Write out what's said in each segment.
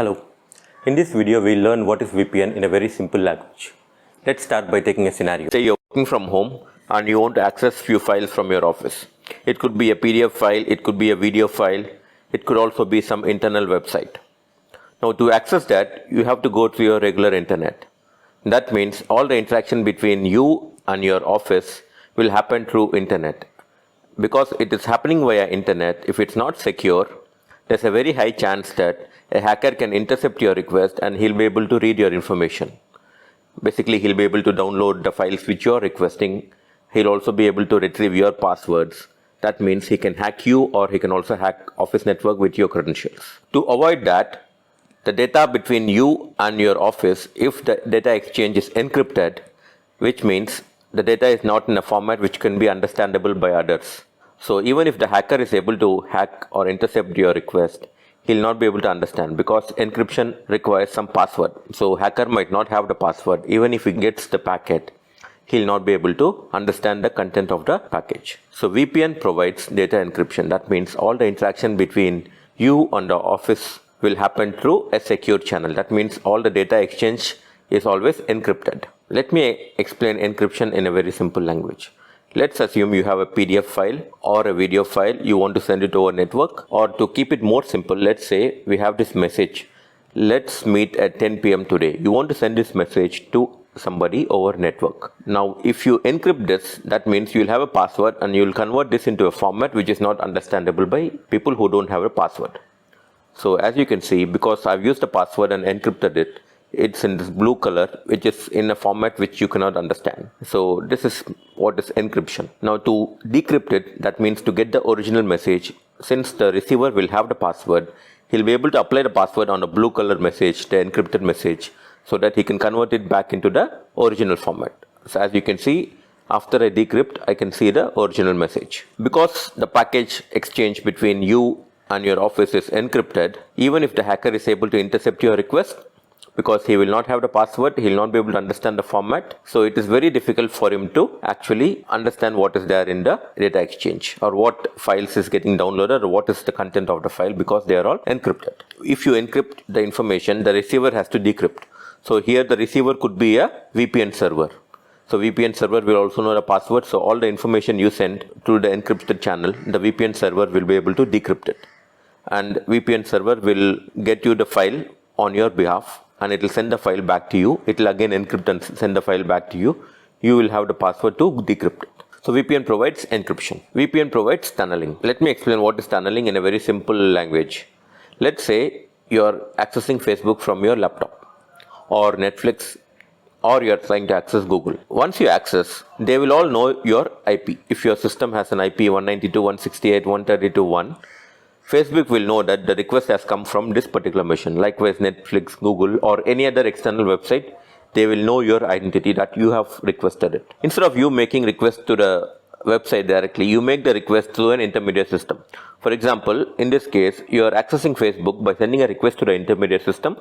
Hello. In this video, we'll learn what is VPN in a very simple language. Let's start by taking a scenario. Say you're working from home and you want to access few files from your office. It could be a PDF file, it could be a video file, it could also be some internal website. Now to access that, you have to go to your regular internet. That means all the interaction between you and your office will happen through internet. Because it is happening via internet, if it's not secure, there's a very high chance that a hacker can intercept your request and he'll be able to read your information. Basically, he'll be able to download the files which you're requesting. He'll also be able to retrieve your passwords. That means he can hack you, or he can also hack Office network with your credentials. To avoid that, the data between you and your office, if the data exchange is encrypted, which means the data is not in a format which can be understandable by others. So even if the hacker is able to hack or intercept your request, he'll not be able to understand because encryption requires some password. So hacker might not have the password. Even if he gets the packet, he'll not be able to understand the content of the package. So VPN provides data encryption. That means all the interaction between you and the office will happen through a secure channel. That means all the data exchange is always encrypted. Let me explain encryption in a very simple language. Let's assume you have a PDF file or a video file, you want to send it over network, or to keep it more simple, let's say we have this message, let's meet at 10 p.m. today. You want to send this message to somebody over network. Now, if you encrypt this, that means you'll have a password and you'll convert this into a format which is not understandable by people who don't have a password. So as you can see, because I've used a password and encrypted it, it's in this blue color, which is in a format which you cannot understand. So this is what is encryption. Now to decrypt it, that means to get the original message, since the receiver will have the password, he'll be able to apply the password on a blue color message, the encrypted message, so that he can convert it back into the original format. So as you can see, after I decrypt, I can see the original message. Because the package exchange between you and your office is encrypted, even if the hacker is able to intercept your request, because he will not have the password, he will not be able to understand the format. So it is very difficult for him to actually understand what is there in the data exchange, or what files is getting downloaded, or what is the content of the file, because they are all encrypted. If you encrypt the information, the receiver has to decrypt. So here the receiver could be a VPN server. So VPN server will also know the password. So all the information you send through the encrypted channel, the VPN server will be able to decrypt it. And VPN server will get you the file on your behalf, and it will send the file back to you. It will again encrypt and send the file back to you. You will have the password to decrypt it. So VPN provides encryption. VPN provides tunneling. Let me explain what is tunneling in a very simple language. Let's say you are accessing Facebook from your laptop, or Netflix, or you are trying to access Google. Once you access, they will all know your IP. If your system has an IP 192.168.132.1, Facebook will know that the request has come from this particular machine. Likewise, Netflix, Google, or any other external website, they will know your identity that you have requested it. Instead of you making request to the website directly, you make the request through an intermediate system. For example, in this case, you are accessing Facebook by sending a request to the intermediate system,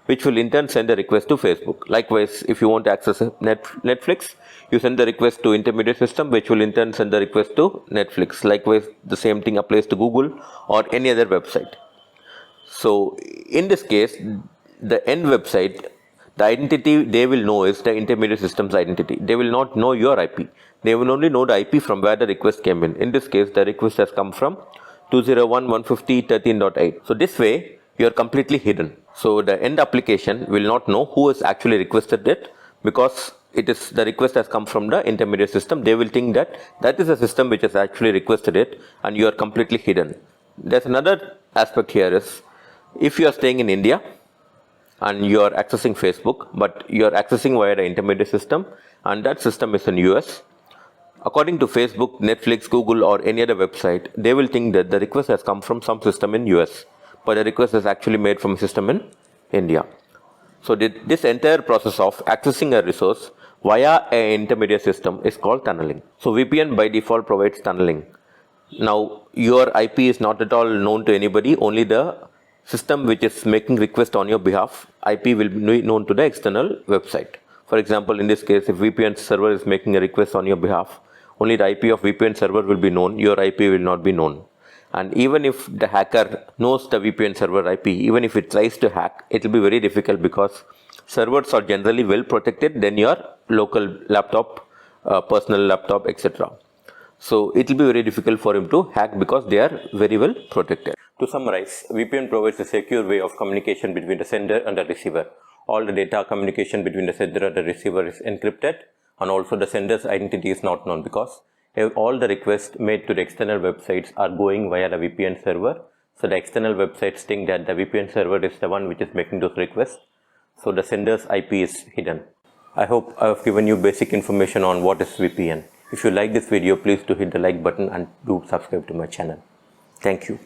which will in turn send a request to Facebook. Likewise, if you want to access Netflix, you send the request to intermediate system, which will in turn send the request to Netflix. Likewise, the same thing applies to Google or any other website. So in this case, the end website, the identity they will know is the intermediate system's identity. They will not know your IP. They will only know the IP from where the request came in. In this case, the request has come from 201.150.13.8. So this way, you are completely hidden. So the end application will not know who has actually requested it, because the request has come from the intermediate system. They will think that that is a system which has actually requested it, and you are completely hidden. There's another aspect here is, if you are staying in India and you are accessing Facebook, but you are accessing via the intermediate system, and that system is in US, according to Facebook, Netflix, Google, or any other website, they will think that the request has come from some system in US, but the request is actually made from a system in India. So this entire process of accessing a resource via an intermediate system is called tunneling. So VPN by default provides tunneling. Now your IP is not at all known to anybody, only the system which is making request on your behalf, IP will be known to the external website. For example, in this case, if VPN server is making a request on your behalf, only the IP of VPN server will be known, your IP will not be known. And even if the hacker knows the VPN server IP, even if it tries to hack, it will be very difficult because servers are generally well protected than your local laptop, personal laptop, etc. So it will be very difficult for him to hack because they are very well protected. To summarize, VPN provides a secure way of communication between the sender and the receiver. All the data communication between the sender and the receiver is encrypted, and also the sender's identity is not known because all the requests made to the external websites are going via the VPN server. So the external websites think that the VPN server is the one which is making those requests. So the sender's IP is hidden. I hope I have given you basic information on what is VPN. If you like this video, please do hit the like button and do subscribe to my channel. Thank you.